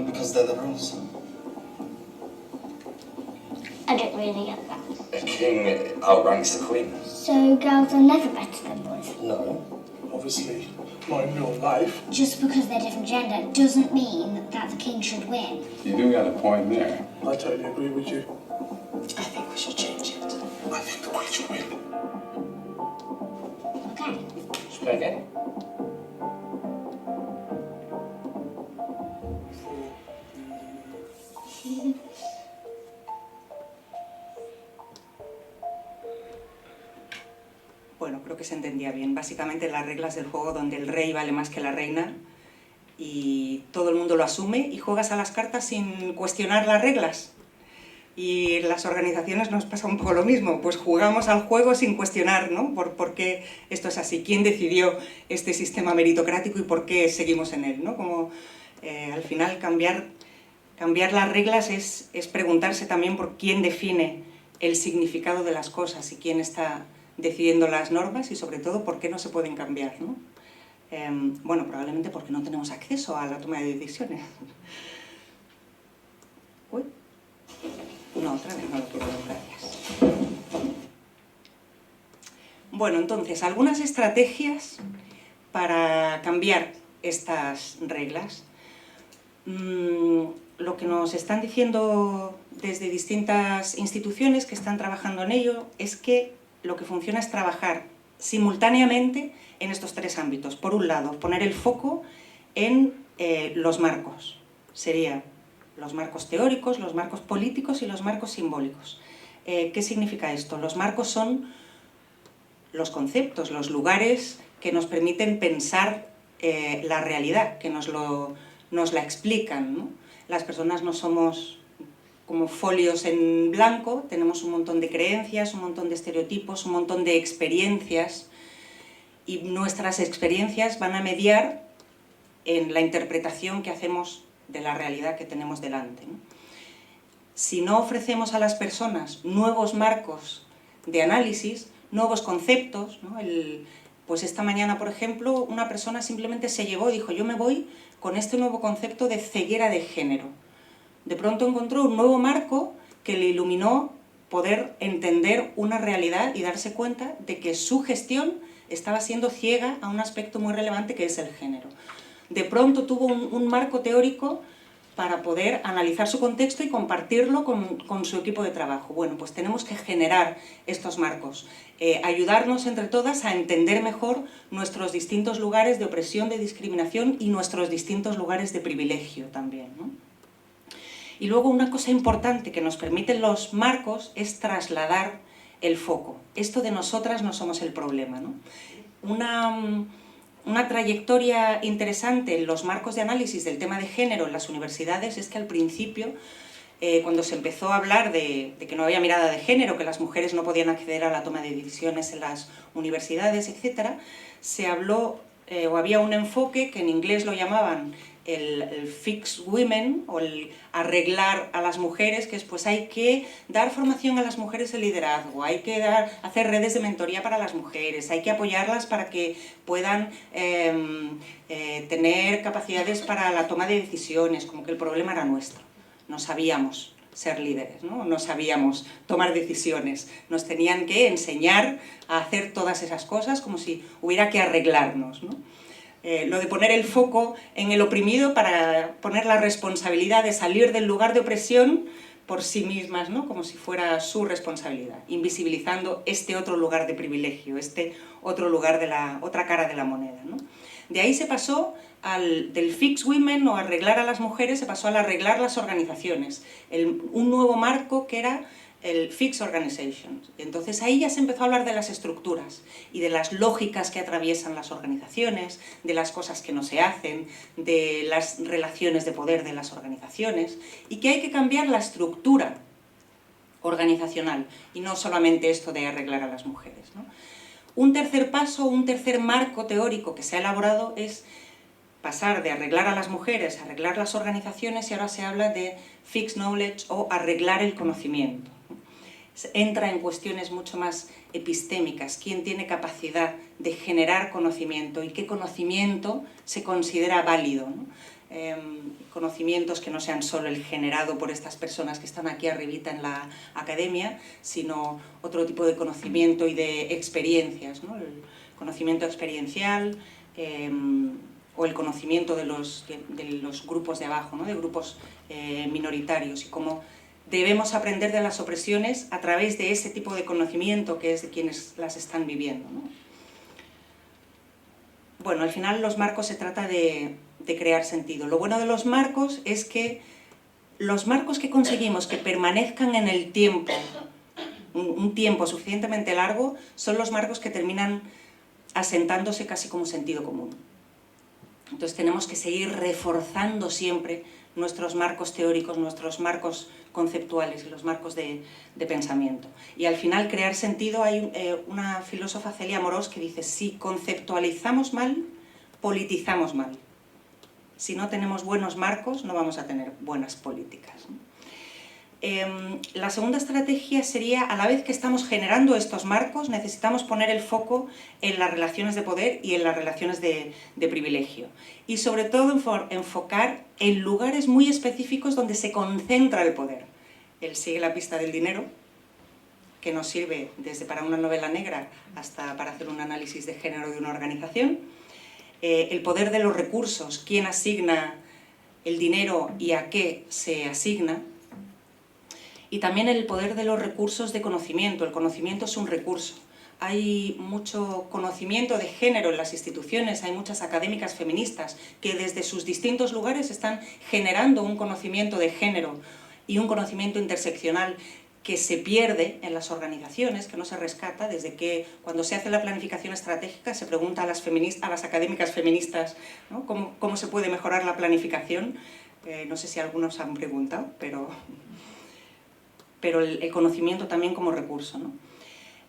Speaker 7: Because they're the rules.
Speaker 6: I don't really get that.
Speaker 7: A king outranks the queen.
Speaker 6: So girls are never better than boys?
Speaker 7: No.
Speaker 4: Obviously, not in real life.
Speaker 6: Just because they're different gender doesn't mean that the king should win.
Speaker 8: You do got a point there.
Speaker 4: I totally agree with you.
Speaker 5: I think we should change it.
Speaker 4: I think the queen should win.
Speaker 6: Okay.
Speaker 5: Should we play again?
Speaker 3: Bueno, creo que se entendía bien. Básicamente las reglas del juego donde el rey vale más que la reina y todo el mundo lo asume y juegas a las cartas sin cuestionar las reglas. Y en las organizaciones nos pasa un poco lo mismo, pues jugamos al juego sin cuestionar, ¿no? Por qué esto es así, quién decidió este sistema meritocrático y por qué seguimos en él, ¿no? Como al final cambiar Cambiar las reglas es preguntarse también por quién define el significado de las cosas y quién está decidiendo las normas y sobre todo por qué no se pueden cambiar, ¿no? Bueno, probablemente porque no tenemos acceso a la toma de decisiones. Uy. No, otra vez no lo quiero, gracias. Bueno, entonces, algunas estrategias para cambiar estas reglas. Lo que nos están diciendo desde distintas instituciones que están trabajando en ello es que lo que funciona es trabajar simultáneamente en estos tres ámbitos. Por un lado, poner el foco en los marcos. Serían los marcos teóricos, los marcos políticos y los marcos simbólicos. ¿Qué significa esto? Los marcos son los conceptos, los lugares que nos permiten pensar la realidad, que nos la explican, ¿no? Las personas no somos como folios en blanco, tenemos un montón de creencias, un montón de estereotipos, un montón de experiencias, y nuestras experiencias van a mediar en la interpretación que hacemos de la realidad que tenemos delante, ¿no? Si no ofrecemos a las personas nuevos marcos de análisis, nuevos conceptos, ¿no? Pues esta mañana, por ejemplo, una persona simplemente se llevó y dijo: yo me voy con este nuevo concepto de ceguera de género. De pronto encontró un nuevo marco que le iluminó poder entender una realidad y darse cuenta de que su gestión estaba siendo ciega a un aspecto muy relevante que es el género. De pronto tuvo un marco teórico para poder analizar su contexto y compartirlo con su equipo de trabajo. Bueno, pues tenemos que generar estos marcos, ayudarnos entre todas a entender mejor nuestros distintos lugares de opresión, de discriminación y nuestros distintos lugares de privilegio también, ¿no? Y luego una cosa importante que nos permiten los marcos es trasladar el foco. Esto de nosotras no somos el problema, ¿no? Una trayectoria interesante en los marcos de análisis del tema de género en las universidades es que al principio, cuando se empezó a hablar de que no había mirada de género, que las mujeres no podían acceder a la toma de decisiones en las universidades, etc., se habló, o había un enfoque que en inglés lo llamaban el fix women, o el arreglar a las mujeres, que es pues hay que dar formación a las mujeres en liderazgo, hay que hacer redes de mentoría para las mujeres, hay que apoyarlas para que puedan tener capacidades para la toma de decisiones, como que el problema era nuestro. No sabíamos ser líderes, ¿no? No sabíamos tomar decisiones, nos tenían que enseñar a hacer todas esas cosas como si hubiera que arreglarnos, ¿no? Lo de poner el foco en el oprimido para poner la responsabilidad de salir del lugar de opresión por sí mismas, ¿no? Como si fuera su responsabilidad, invisibilizando este otro lugar de privilegio, este otro lugar de la otra cara de la moneda, ¿no? De ahí se pasó del fix women o arreglar a las mujeres, se pasó al arreglar las organizaciones, un nuevo marco que era el Fix Organization. Entonces ahí ya se empezó a hablar de las estructuras y de las lógicas que atraviesan las organizaciones, de las cosas que no se hacen, de las relaciones de poder de las organizaciones, y que hay que cambiar la estructura organizacional y no solamente esto de arreglar a las mujeres, ¿no? Un tercer paso, un tercer marco teórico que se ha elaborado es pasar de arreglar a las mujeres a arreglar las organizaciones, y ahora se habla de fix knowledge o arreglar el conocimiento. Entra en cuestiones mucho más epistémicas, quién tiene capacidad de generar conocimiento y qué conocimiento se considera válido, ¿no? Conocimientos que no sean solo el generado por estas personas que están aquí arribita en la academia, sino otro tipo de conocimiento y de experiencias, ¿no? El conocimiento experiencial, o el conocimiento de los grupos de abajo, ¿no? De grupos minoritarios, y cómo debemos aprender de las opresiones a través de ese tipo de conocimiento que es de quienes las están viviendo, ¿no? Bueno, al final los marcos se trata de crear sentido. Lo bueno de los marcos es que los marcos que conseguimos que permanezcan en el tiempo, un tiempo suficientemente largo, son los marcos que terminan asentándose casi como sentido común. Entonces tenemos que seguir reforzando siempre nuestros marcos teóricos, nuestros marcos conceptuales y los marcos de pensamiento. Y al final crear sentido, hay una filósofa, Celia Amorós, que dice: si conceptualizamos mal, politizamos mal. Si no tenemos buenos marcos, no vamos a tener buenas políticas, ¿no? La segunda estrategia sería, a la vez que estamos generando estos marcos, necesitamos poner el foco en las relaciones de poder y en las relaciones de privilegio. Y sobre todo enfocar en lugares muy específicos donde se concentra el poder. Él sigue la pista del dinero, que nos sirve desde para una novela negra hasta para hacer un análisis de género de una organización. El poder de los recursos, quién asigna el dinero y a qué se asigna. Y también el poder de los recursos de conocimiento. El conocimiento es un recurso. Hay mucho conocimiento de género en las instituciones, hay muchas académicas feministas que desde sus distintos lugares están generando un conocimiento de género y un conocimiento interseccional que se pierde en las organizaciones, que no se rescata, desde que cuando se hace la planificación estratégica se pregunta a las académicas feministas, ¿no?, cómo se puede mejorar la planificación. No sé si algunos han preguntado, pero el conocimiento también como recurso, ¿no?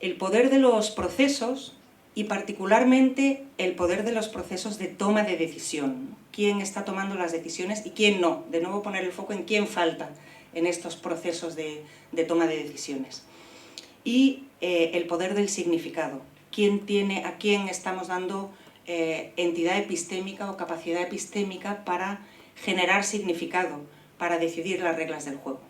Speaker 3: El poder de los procesos y particularmente el poder de los procesos de toma de decisión, ¿no? Quién está tomando las decisiones y quién no. De nuevo poner el foco en quién falta en estos procesos de toma de decisiones. Y el poder del significado. ¿A quién estamos dando entidad epistémica o capacidad epistémica para generar significado, para decidir las reglas del juego?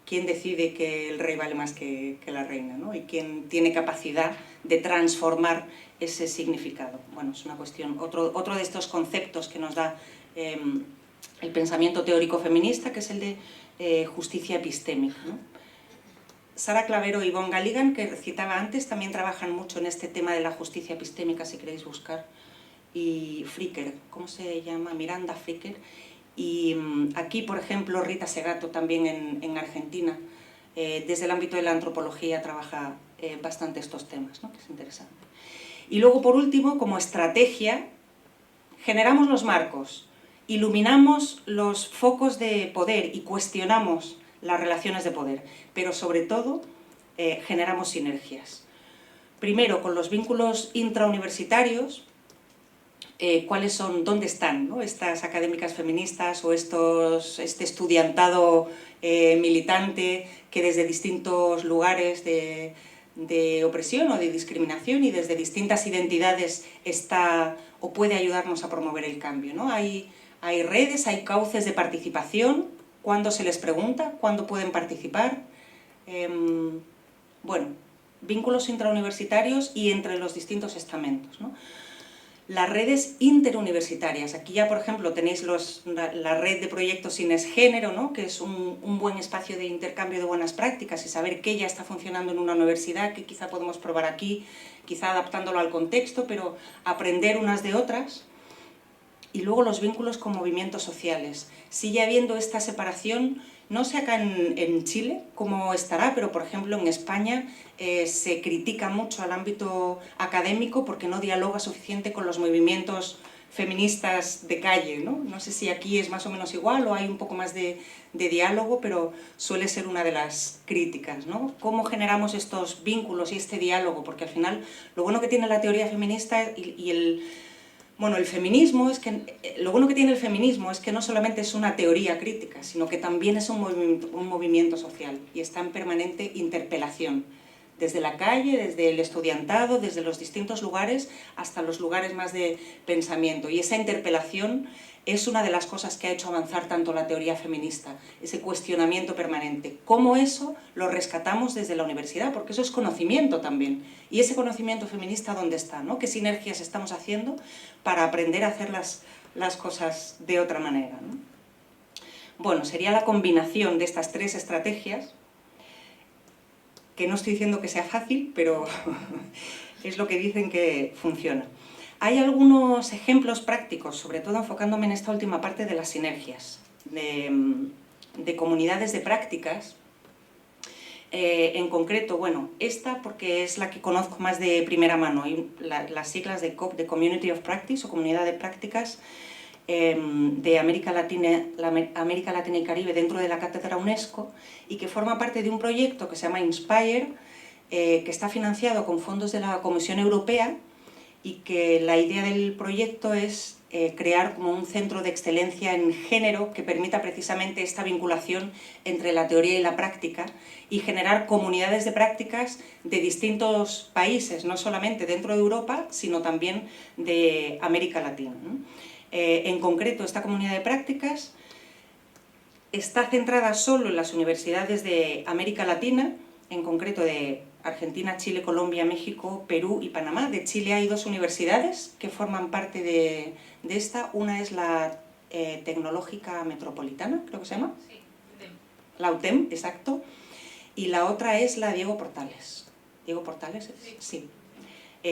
Speaker 3: ¿Quién decide que el rey vale más que la reina, ¿no? Y quién tiene capacidad de transformar ese significado. Bueno, es una cuestión, otro de estos conceptos que nos da el pensamiento teórico feminista, que es el de justicia epistémica, ¿no? Sara Clavero y Yvonne Galligan, que citaba antes, también trabajan mucho en este tema de la justicia epistémica, si queréis buscar. Y Fricker, ¿cómo se llama? Miranda Fricker. Y aquí, por ejemplo, Rita Segato, también en Argentina, desde el ámbito de la antropología trabaja bastante estos temas, ¿no?, que es interesante. Y luego, por último, como estrategia, generamos los marcos, iluminamos los focos de poder y cuestionamos las relaciones de poder, pero sobre todo generamos sinergias. Primero, con los vínculos intrauniversitarios, cuáles son, dónde están, ¿no?, estas académicas feministas o este estudiantado militante que desde distintos lugares de opresión o de discriminación y desde distintas identidades está o puede ayudarnos a promover el cambio, ¿no? Hay redes, hay cauces de participación, cuándo se les pregunta, cuándo pueden participar. Bueno, vínculos intrauniversitarios y entre los distintos estamentos, ¿no? Las redes interuniversitarias, aquí ya por ejemplo tenéis la red de proyectos Inesgénero, ¿no?, que es un buen espacio de intercambio de buenas prácticas y saber qué ya está funcionando en una universidad, que quizá podemos probar aquí, quizá adaptándolo al contexto, pero aprender unas de otras. Y luego los vínculos con movimientos sociales. Sigue habiendo esta separación, no sé acá en Chile cómo estará, pero por ejemplo en España se critica mucho al ámbito académico porque no dialoga suficiente con los movimientos feministas de calle, ¿no? No sé si aquí es más o menos igual o hay un poco más de diálogo, pero suele ser una de las críticas, ¿no? ¿Cómo generamos estos vínculos y este diálogo? Porque al final lo bueno que tiene la teoría feminista y el feminismo es que, lo bueno que tiene el feminismo es que no solamente es una teoría crítica, sino que también es un movimiento social y está en permanente interpelación, desde la calle, desde el estudiantado, desde los distintos lugares hasta los lugares más de pensamiento. Y esa interpelación es una de las cosas que ha hecho avanzar tanto la teoría feminista, ese cuestionamiento permanente. ¿Cómo eso lo rescatamos desde la universidad? Porque eso es conocimiento también. Y ese conocimiento feminista, ¿dónde está, ¿no? ¿Qué sinergias estamos haciendo para aprender a hacer las cosas de otra manera, ¿no? Bueno, sería la combinación de estas tres estrategias, que no estoy diciendo que sea fácil, pero es lo que dicen que funciona. Hay algunos ejemplos prácticos, sobre todo enfocándome en esta última parte de las sinergias, de comunidades de prácticas. En concreto, bueno, esta porque es la que conozco más de primera mano, y las siglas de COP, de Community of Practice o Comunidad de Prácticas de América Latina y Caribe dentro de la Cátedra UNESCO, y que forma parte de un proyecto que se llama Inspire, que está financiado con fondos de la Comisión Europea, y que la idea del proyecto es crear como un centro de excelencia en género que permita precisamente esta vinculación entre la teoría y la práctica y generar comunidades de prácticas de distintos países, no solamente dentro de Europa, sino también de América Latina, ¿no? En concreto, esta comunidad de prácticas está centrada solo en las universidades de América Latina, en concreto de Argentina, Chile, Colombia, México, Perú y Panamá. De Chile hay 2 universidades que forman parte de esta. Una es la Tecnológica Metropolitana, creo que se llama. Sí, UTEM. La UTEM, exacto. Y la otra es la Diego Portales. ¿Diego Portales? Sí.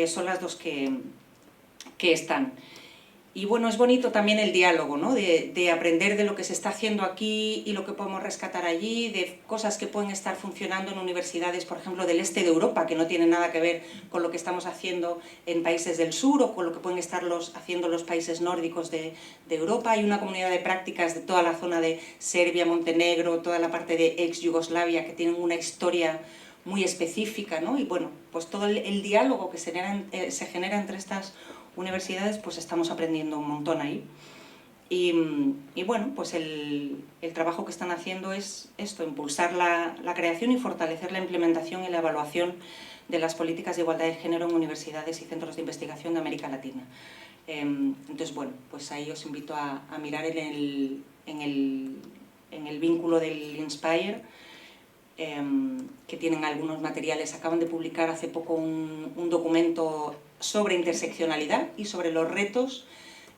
Speaker 3: Son las 2 que están. Y bueno, es bonito también el diálogo, ¿no? De aprender de lo que se está haciendo aquí y lo que podemos rescatar allí, de cosas que pueden estar funcionando en universidades, por ejemplo, del este de Europa, que no tienen nada que ver con lo que estamos haciendo en países del sur o con lo que pueden estar haciendo los países nórdicos de Europa. Hay una comunidad de prácticas de toda la zona de Serbia, Montenegro, toda la parte de ex-Yugoslavia, que tienen una historia muy específica, ¿no? Y bueno, pues todo el diálogo que se genera entre estas universidades, pues estamos aprendiendo un montón ahí. Y bueno, pues el trabajo que están haciendo es esto, impulsar la creación y fortalecer la implementación y la evaluación de las políticas de igualdad de género en universidades y centros de investigación de América Latina. Entonces, bueno, pues ahí os invito a mirar en el vínculo del Inspire, que tienen algunos materiales. Acaban de publicar hace poco un documento sobre interseccionalidad y sobre los retos.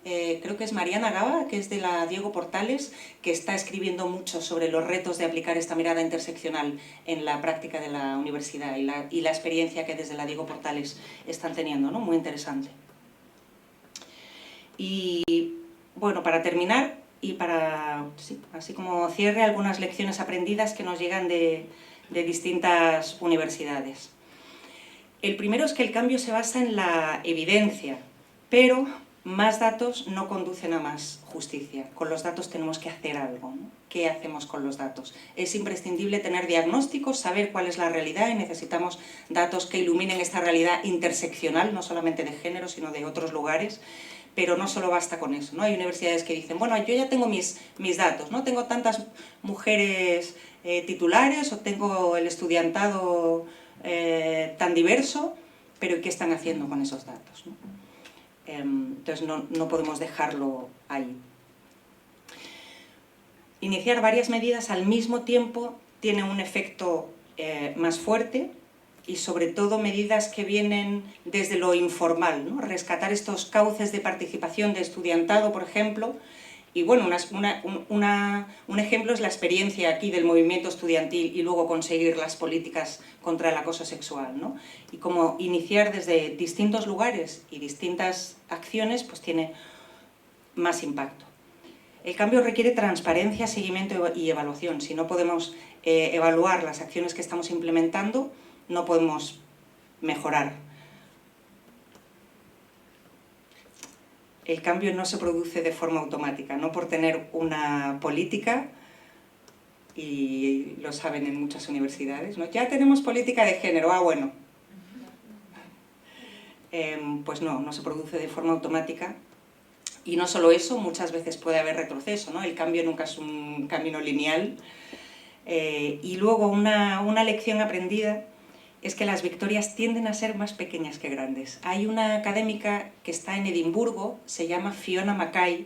Speaker 3: Creo que es Mariana Gaba, que es de la Diego Portales, que está escribiendo mucho sobre los retos de aplicar esta mirada interseccional en la práctica de la universidad y la experiencia que desde la Diego Portales están teniendo, ¿no? Muy interesante. Y bueno, para terminar, y para, sí, así como cierre, algunas lecciones aprendidas que nos llegan de distintas universidades. El primero es que el cambio se basa en la evidencia, pero más datos no conducen a más justicia. Con los datos tenemos que hacer algo, ¿no? ¿Qué hacemos con los datos? Es imprescindible tener diagnósticos, saber cuál es la realidad, y necesitamos datos que iluminen esta realidad interseccional, no solamente de género, sino de otros lugares. Pero no solo basta con eso, ¿no? Hay universidades que dicen, bueno, yo ya tengo mis datos, ¿no? Tengo tantas mujeres titulares o tengo el estudiantado tan diverso, pero ¿qué están haciendo con esos datos, ¿no? Entonces no podemos dejarlo ahí. Iniciar varias medidas al mismo tiempo tiene un efecto más fuerte, y sobre todo medidas que vienen desde lo informal, ¿no? Rescatar estos cauces de participación de estudiantado, por ejemplo. Y bueno, un ejemplo es la experiencia aquí del movimiento estudiantil y luego conseguir las políticas contra el acoso sexual, ¿no? Y cómo iniciar desde distintos lugares y distintas acciones, pues tiene más impacto. El cambio requiere transparencia, seguimiento y evaluación. Si no podemos evaluar las acciones que estamos implementando, no podemos mejorar. El cambio no se produce de forma automática, no por tener una política, y lo saben en muchas universidades, ¿no? Ya tenemos política de género, bueno. Pues no se produce de forma automática. Y no solo eso, muchas veces puede haber retroceso, ¿no? El cambio nunca es un camino lineal. Y luego una lección aprendida es que las victorias tienden a ser más pequeñas que grandes. Hay una académica que está en Edimburgo, se llama Fiona Mackay,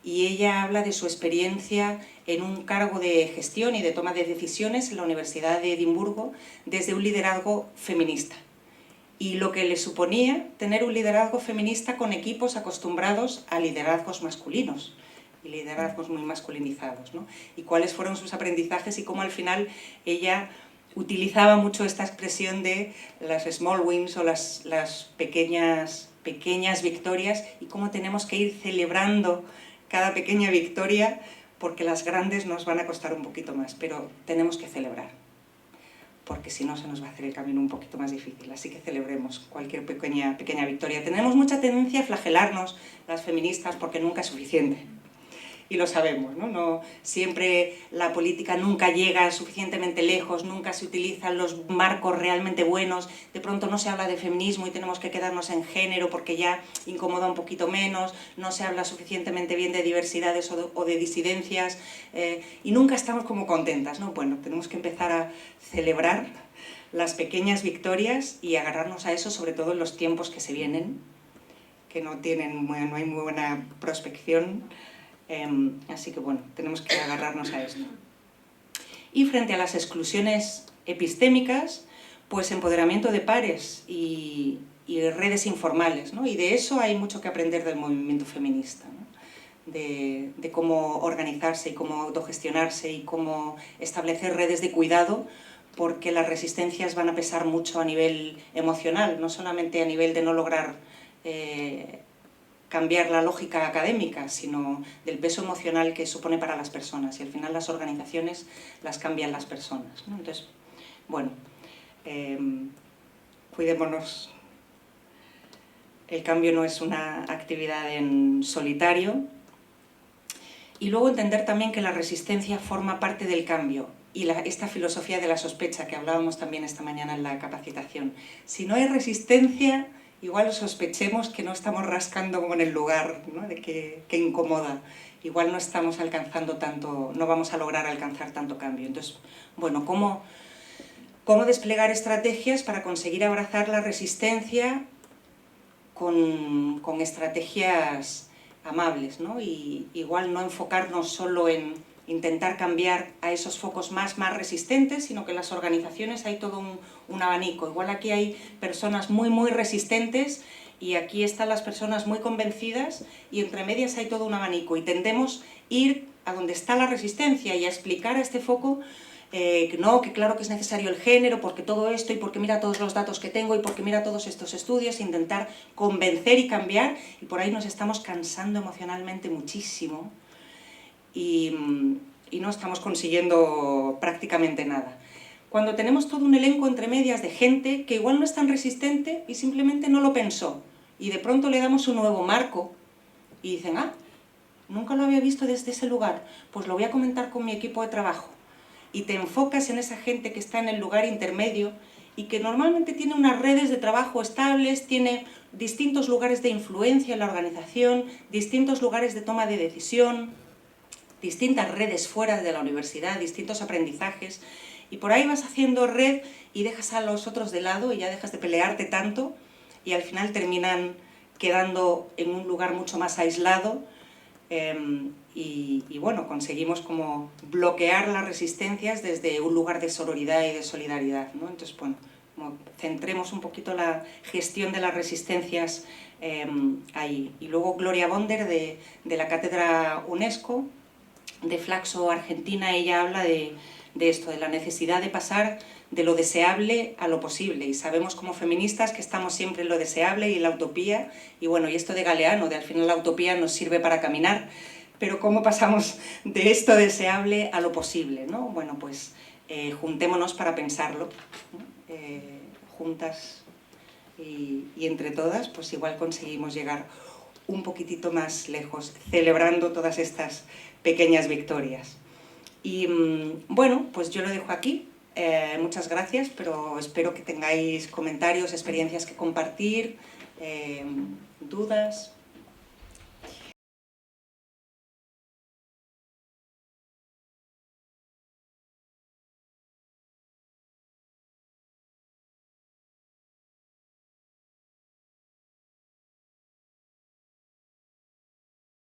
Speaker 3: y ella habla de su experiencia en un cargo de gestión y de toma de decisiones en la Universidad de Edimburgo desde un liderazgo feminista. Y lo que le suponía tener un liderazgo feminista con equipos acostumbrados a liderazgos masculinos y liderazgos muy masculinizados, ¿no? Y cuáles fueron sus aprendizajes y cómo al final ella utilizaba mucho esta expresión de las small wins o las pequeñas victorias, y cómo tenemos que ir celebrando cada pequeña victoria, porque las grandes nos van a costar un poquito más, pero tenemos que celebrar, porque si no se nos va a hacer el camino un poquito más difícil. Así que celebremos cualquier pequeña victoria. Tenemos mucha tendencia a flagelarnos las feministas porque nunca es suficiente. y lo sabemos, ¿no? No siempre la política nunca llega suficientemente lejos, nunca se utilizan los marcos realmente buenos, de pronto no se habla de feminismo y tenemos que quedarnos en género porque ya incomoda un poquito menos, no se habla suficientemente bien de diversidades o de disidencias, y nunca estamos como contentas, ¿no? Bueno, tenemos que empezar a celebrar las pequeñas victorias y agarrarnos a eso, sobre todo en los tiempos que se vienen, que no hay muy buena prospección, así que bueno, tenemos que agarrarnos a esto. Y frente a las exclusiones epistémicas, pues empoderamiento de pares y redes informales, ¿no? Y de eso hay mucho que aprender del movimiento feminista, ¿no? De cómo organizarse y cómo autogestionarse y cómo establecer redes de cuidado, porque las resistencias van a pesar mucho a nivel emocional, no solamente a nivel de no lograr cambiar la lógica académica, sino del peso emocional que supone para las personas, y al final las organizaciones las cambian las personas, ¿no? Entonces, bueno, cuidémonos. El cambio no es una actividad en solitario. Y luego entender también que la resistencia forma parte del cambio, y esta filosofía de la sospecha que hablábamos también esta mañana en la capacitación. Si no hay resistencia, igual sospechemos que no estamos rascando como en el lugar, ¿no? De que incomoda. Igual no estamos alcanzando tanto, no vamos a lograr alcanzar tanto cambio. Entonces, bueno, ¿cómo desplegar estrategias para conseguir abrazar la resistencia con estrategias amables, ¿no? Y igual no enfocarnos solo en intentar cambiar a esos focos más resistentes, sino que en las organizaciones hay todo un abanico. Igual aquí hay personas muy resistentes y aquí están las personas muy convencidas, y entre medias hay todo un abanico, y tendemos a ir a donde está la resistencia y a explicar a este foco que no, que claro que es necesario el género, porque todo esto, y porque mira todos los datos que tengo, y porque mira todos estos estudios, e intentar convencer y cambiar, y por ahí nos estamos cansando emocionalmente muchísimo, y no estamos consiguiendo prácticamente nada. Cuando tenemos todo un elenco entre medias de gente que igual no es tan resistente y simplemente no lo pensó, y de pronto le damos un nuevo marco, y dicen, ah, nunca lo había visto desde ese lugar, pues lo voy a comentar con mi equipo de trabajo. Y te enfocas en esa gente que está en el lugar intermedio y que normalmente tiene unas redes de trabajo estables, tiene distintos lugares de influencia en la organización, distintos lugares de toma de decisión, distintas redes fuera de la universidad, distintos aprendizajes, y por ahí vas haciendo red y dejas a los otros de lado y ya dejas de pelearte tanto, y al final terminan quedando en un lugar mucho más aislado. Y bueno, conseguimos como bloquear las resistencias desde un lugar de sororidad y de solidaridad, ¿no? Entonces, bueno, como centremos un poquito la gestión de las resistencias ahí. Y luego Gloria Bonder, de la Cátedra UNESCO, de Flaxo, Argentina, ella habla de esto, de la necesidad de pasar de lo deseable a lo posible, y sabemos como feministas que estamos siempre en lo deseable y en la utopía, y bueno, y esto de Galeano, de al final la utopía nos sirve para caminar, pero ¿cómo pasamos de esto deseable a lo posible, ¿no? Bueno, pues juntémonos para pensarlo, ¿no? Juntas y entre todas, pues igual conseguimos llegar un poquitito más lejos, celebrando todas estas pequeñas victorias. Y bueno, pues yo lo dejo aquí. Muchas gracias, pero espero que tengáis comentarios, experiencias que compartir, dudas.